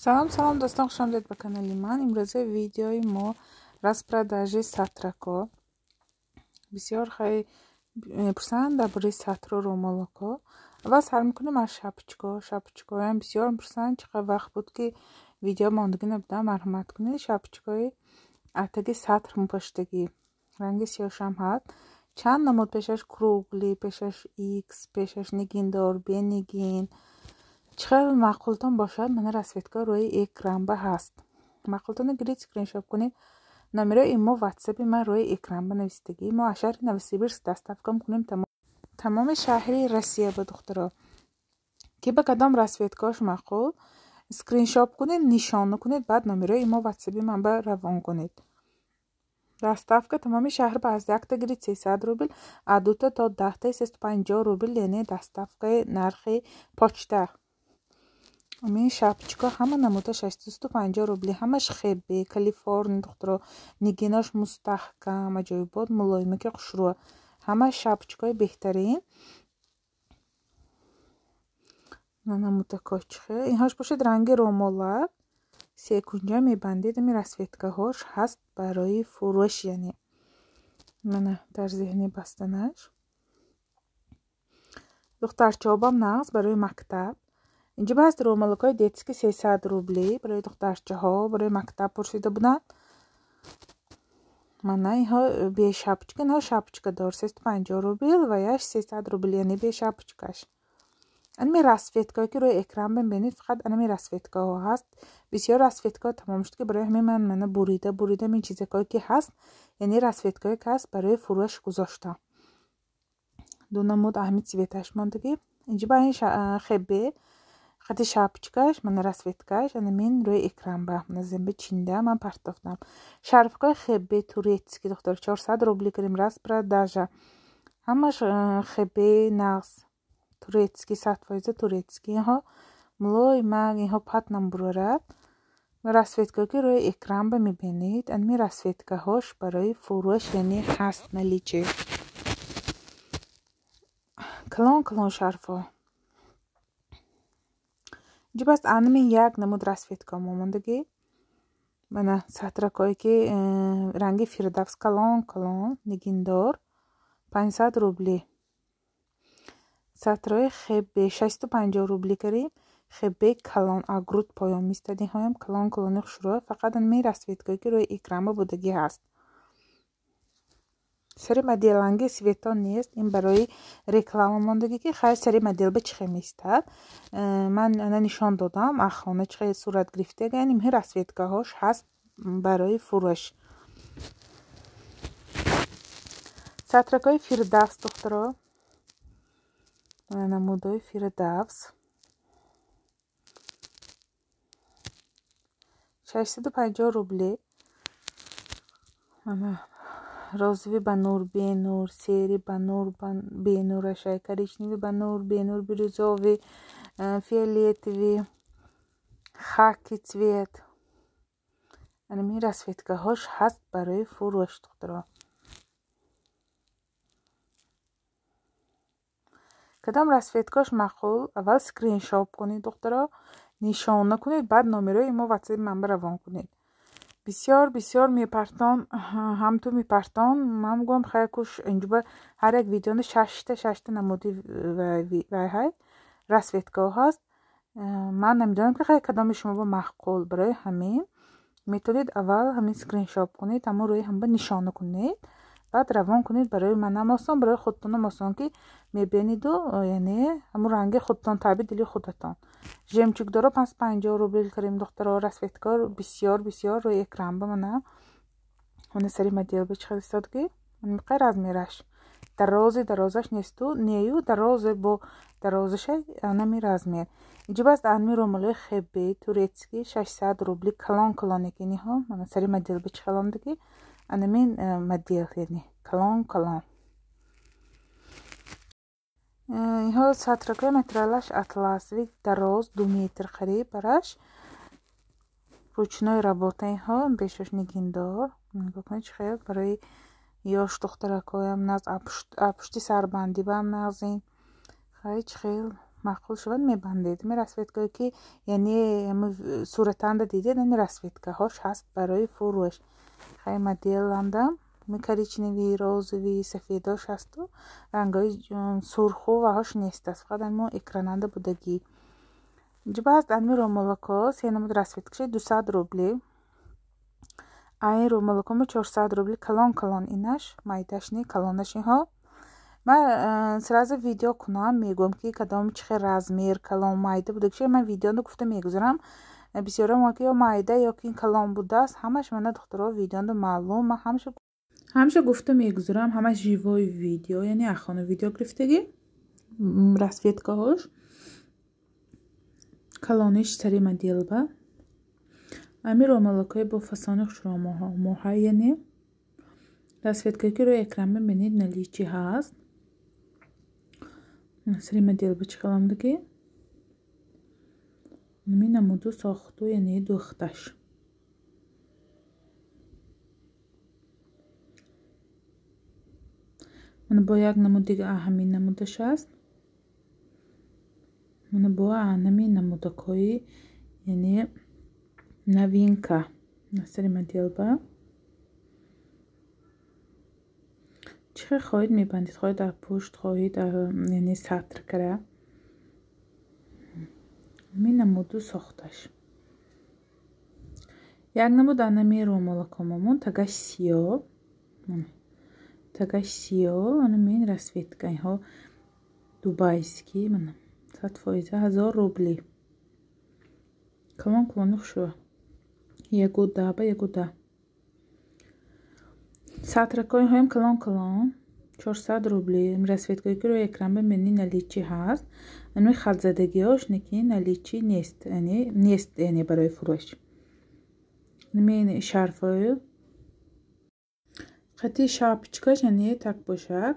سلام دوستان، خوش آمدید به کانال من. امروزه ویدیوی ما распродажи сатрако. بسیار خیلی میپرسند درباره سطر و رومالکا. اول سر میکنیم از شاپچکا هم بسیار میپرسند. چقدر وقت بود که ویدیو ماندگی نبوده، مرحمت کنید. شاپچکای اتگی سطر مپشتگی رنگ سیاهش هم هست. چند نمود پیشش کروگلی، پیشش ایکس، پیشش نگیندار، بینگین. چقدر مقولتان باشد من رسویتگاه روی اکران به هست. مقولتان گرید سکرین شاپ کنید. نمره ایمو واتساپی من روی اکران بنویسیدگی. ما شهر نوسیبیرس دستافکم کنیم تمام شهری روسیه به دخترها که به کدام رسویتگاهش مقول سکرین شاپ کنید، نشان کنید، بعد نمره ایمو واتساپی من به روان کنید. دستافکا تمام شهر به از 1 تا گرید 300 روبل، از 2 تا 10 تا 350 روبل، یعنی دستافکای نرخی پاچته. این شاپچکا همه نموده 650 روبلی، همش خیبه کالیفرنیا دخترا، نگیناش مستحکم، عجایبات ملایمه که قشرو، همه شاپچکای بهترین. نموده کاچخه اینهاش باشد رنگ رومالک. 3 کنجا میبندید. می رسویتگاه هاش هست برای فروش، یعنی من در ذهنی بستنش. دخترچه هابم نقص برای مکتب. اینجا باز رومالکای دیتسکی 300 روبلی برای دخترچه ها برای مکتب پرسیده بودن. من اینها به شاپچکا، اینها شاپچکا دار 350 روبل و یاش 300 روبل، یعنی به شاپچکاش. این رسویتگاهی که روی اکران ببینید فقط این رسویتگاه ها هست. بسیار رسویتگاه تمام شد که برای همین من بریده این چیزایی که هست، یعنی رسویتگاهی که هست برای فروش گذاشتم. دو نمود اهمیت سویتش ماندگی. اینجا با این خبه خط شاپچکاش من رسویتگاهش من روی اکران به منظم به چینده من پرتافتم. شرفگاه خبه توریتسکی دختر 400 روبلی کریم распродажа. همش خبه نقص توریتسکی 100% توریتسکی. اینها ملوی مگ اینها پاتنم برورد. و رسویتگاهی که روی اکران به میبینید این رسویتگاه هاش برای فروش، یعنی هست نلیچه کلان شرفا. اینجا بس انمی یک نمود رسویتگاه مامندگی. من سطرکایی که رنگ فیردوس کلان نگیندار 500 روبلی. سطرهای خبه 650 روبلی کریم. خبه کلان اگروت پایان میستدین هایم کلان خشروه. فقط انمی رسویتگاهی که روی اکران بودگی هست. سری مدل رنگ سویتان نیست. این برای رکلام ماندگی که خیلی سری مدل به چخه میستد. من نشان دادم اخوانه چخه صورت گرفته گه. این رسویتگاه هاش هست برای فروش. سطرگاه فیردوس دخترها نمودای فیردوس 650 روبلی. розови ба нур бенур, сери ба нур бенур, коричневый ба нур бенур, бирюзовый, фиолетовый, хаки цвет. این رسویتگاه هاش هست برای فروش دخترها. کدام رسویتگاهش مقول اول سکرین شاپ کنید دخترها، نشان نکنید، بعد نمره ما واتساپ من روان کنید. بسیار میپرتان هم تو میپرتان. من میگم خیلی کش اینجا هر یک ویدیو 6 تا نمودی و های رسویتگاه هست. من نمیدونم که خیلی کدام شما با معقول. برای همین میتونید اول همین سکرین شاپ کنید، اما روی هم به نشانه کنید، بعد روان کنید. برای من آسان، برای خودتون آسان که میبینید و یعنی همون رنگ خودتون تابع دلی خودتون. جمچک داره 550 روبل کریم دخترها. رسویتگاه بسیار روی اکران به من سری مدل به چه استادگی من غیر از میرش درازش نیستو نیو درازش انا میرازمیر. اینجا بس انمی رومالای خبه توریتسکی 600 روبلی کلان یعنی ها من سری مدل به چه دیگه انمین مدل یعنی کلان. اینها سطرگاه مترالش اطلاسوی دراز 2 متر قریب برش. روچنای رابطه اینها بیشش نگیندار. بکنید خیلی برای یاش دخترکایم ناز اپشتی سربندی بام نازین. خیلی معقول شود میبندید. می راسفیتکایی که یعنی صورتنده دیدید، این راسفیتکا هاش هست برای فروش. خیلی مدلندم میکریچنوی، روزوی، سفیداش هست و رنگای سرخ و هاش نیست است، فقط اما اکراننده بودگی. جبه هست انمی رومولوکو سینمود راسفیتکش 200 روبلی. این رومولوکو 400 روبلی کلان اینش майдашни калонаши ها. من сразу видео کنم میگم که کدام چه размер کلان майда بوده که من ویدیو رو گفته میگذارم. بسیار ما که یا майда یا که این کلان بوده است همش من دخترها ویدیو رو معلوم من همش گفته میگذارم، همش جیوای ویدیو یعنی اخوان ویدیو گرفتگی راسفیتکا هاش کلانش سری مدل با امی رومولوکای با فسانه شما ها محینه راسفیتکایی که روی اکران ببینید نلیچی هست. سری مدل بچکلام دیگه می نمودو ساختو یعنی دوختش. من با یک نمود دیگه همین نمودش هست. من با همین نمودکایی یعنی новинка سری مدل با چه خواهید میبندید، خواهید در پشت، خواهید یعنی سطر کرده می نمودو ساختش. یک نمود انمی رومولوکاممون تگش سیاه انمی راسفیتکایی ها دوبایسکی من 100,000 روبلی کلان شو یگودا با یگودا سطرکایی هایم کلان 400 روبلی. راسفیتکایی که روی اکران ببینید نلیچی هست. انمی خط زدگی هاش نکی نلیچی نیست یعنی برای فروش. انمی شرفای خطی شاپچکاش یعنی تک باشک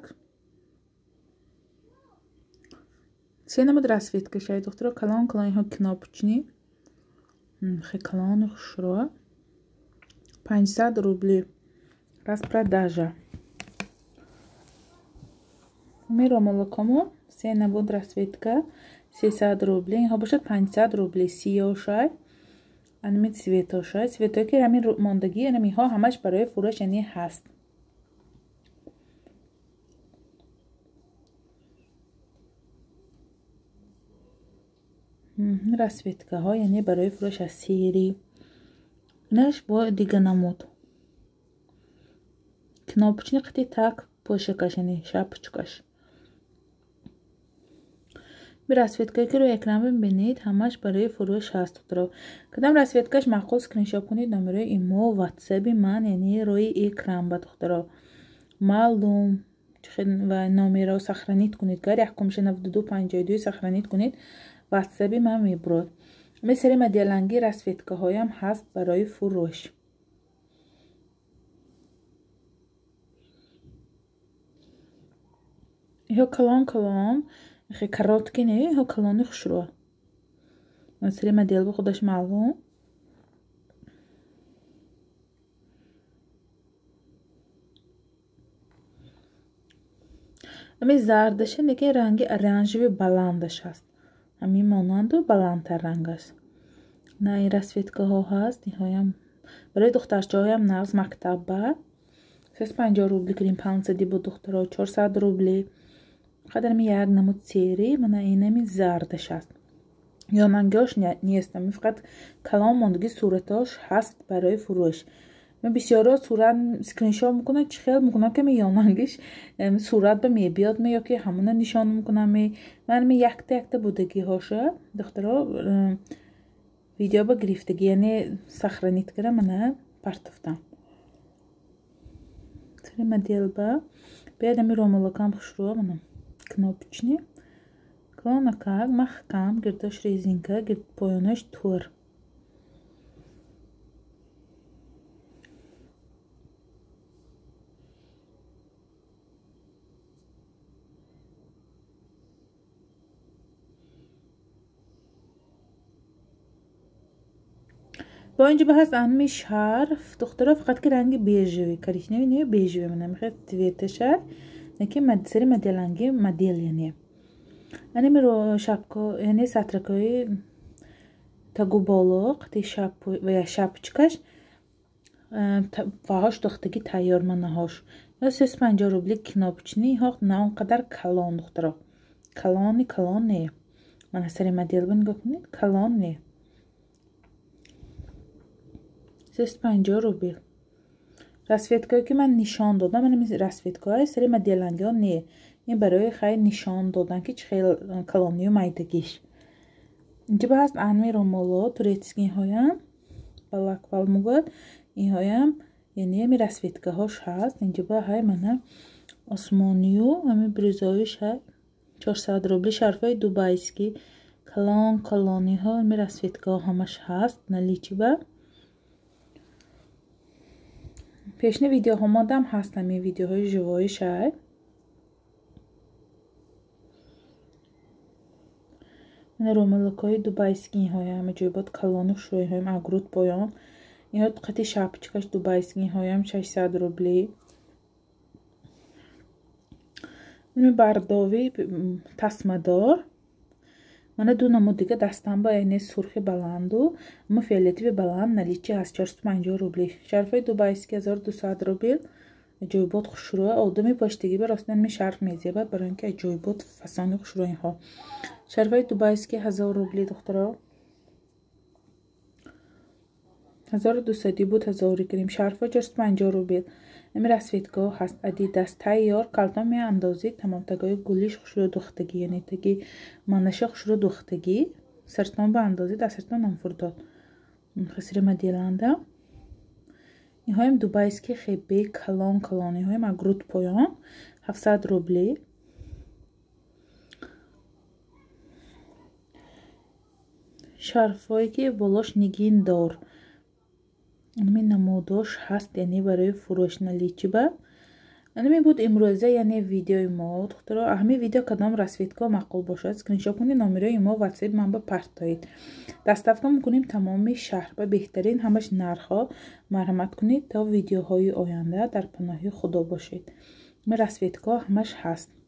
سینما راسفیتکا شاید دخترها کلان ها کناپچنی خیلی کلان خشرو 500 روبلی распродажа. می رومولوکامو سینما راسفیتکا 300 روبلی اینها باشد 500 روبلی. سیاه‌شای انمی سویتایی که همین ماندگی انمی ها همش برای فروش یعنی هست. راسفیتکا ها یعنی برای فروش از سیری نش با دیگه نمود کناپچنی قطعی تک پوشکش یعنی شاپچکش. به راسفیتکایی که روی اکران ببینید همش برای فروش هست. کدام راسفیتکاش معقول اسکرینشات کنید نمره ایمو واتسابی من یعنی روی اکران با دخترها معلوم و نامه رو سخرانیت کنید. گاری حکمش 9252 سخرانیت کنید واتسابی من میبرد. مثل مدلنگی راسفیتکا هایم هست برای فروش. یا کلان خیلی کاراتکی نه یا کلانی خشروه مثل مدل با خودش معلوم. اما زردشه نگه رنگی ارنجوی بلندش هست. همین مانند و بلندتر رنگ است. نه این راسفیتکا ها هست. این هایم برای دخترچه هایم نغز مکتب با 350 روبلی کریم 500 بود دخترها 400 روبلی. خدر می یک نمود سیری من اینمی زردش هست یا ننگاش نیستم فقط کلام ماندگی صورتاش هست برای فروش. من بسیارا صورت اسکرینشات میکنم چه خیلی میکنم که می یاننگیش صورت به می بیاد می یا که همون نشان میکنم من می یک تا بودگی هاشه دخترها ویدیو با گرفتگی یعنی سخرانیت کرده من پرتفتم سری مدل با بیادم می رومولوکام خشرو منم knopочни клонакак махкам гирдаш резинка гирд поёнаш тур با اینجا بحث انمی شرف دخترها فقط که رنگ بیژوی کاریشنوی نیه بیژوی منم خیلی تویتشر نکی سری مدلنگی مدل یعنی انمی رو شبکا یعنی سطرکای تگو بالا قطعی شب و یا شبچکش فهاش دختگی تیار منهاش یا 350 روبلی کنابچنی ها نه اونقدر کلان دخترا کلان نه من سری مدیل نگاه کنید کلان نه 350 روبل رسویتگاهی که من نشان دادم من رسویتگاه سری مدیلنگی ها نه این برای خیلی نشان دادن که خیلی کلانی و مایدگیش اینجا به هست انمی رومولو туретский هایم балак валмугад این هایم یعنی همی رسویتگاه هاش هست اینجا به های منه осмонию همی بریزایش های 400 روبلی شرفای دوبایسکی کلانی ها همی رسویتگاه همش هست نلیچی به پیشنه ویدیو ها مادم هست همی ویدیوهای جوایش های من روملکای دوبایسکی این های همه جای باید کلانو شوی هایم اگروت بایان این ها قطعی شپچکش دوبایسکی این های هم 600 روبلی من برداوی تسمدار من دو نمود دیگه دستم با اینه سرخی بلندو اما فیلیتی بلند نلیچی هست 450 روبلی شرفای دوبایسکی 1200 روبل جای بود خوشروه آدمی پاشتگی به راستن می شرف میزیه بعد برای اینکه جای بود فسانی خوشروه اینها شرفای دوبایسکی 1000 روبلی دخترها 1200 بود 1000 کریم شرفای 450 روبل امی رسویتگاه هست ادیداس تایار کالتا می اندازی تمام تگای گلیش خوشروه دختگی یعنی تگی منشه خوشروه دختگی سرطان به اندازی در سرطان نمفرداد خسیر مدیلنده این هایم دوبایسکی خیلی کلانی هایم اگروت پایان 700 روبلی شرفایی که بالاش نگین دار اینمی نموداش هست یعنی برای فروش نلیچی با اینمی بود امروزه یعنی ویدیوی ما دخترها همه ویدیو کدام رسویتگاه معقول باشه اسکرینشات کنید نامرای ما واتساپ من به پرتایید دستافتا میکنیم تمامی شهر و بهترین همش نرخ مرحمت کنید تا ویدیوهای آینده در پناه خدا باشید ما رسویتگاه همش هست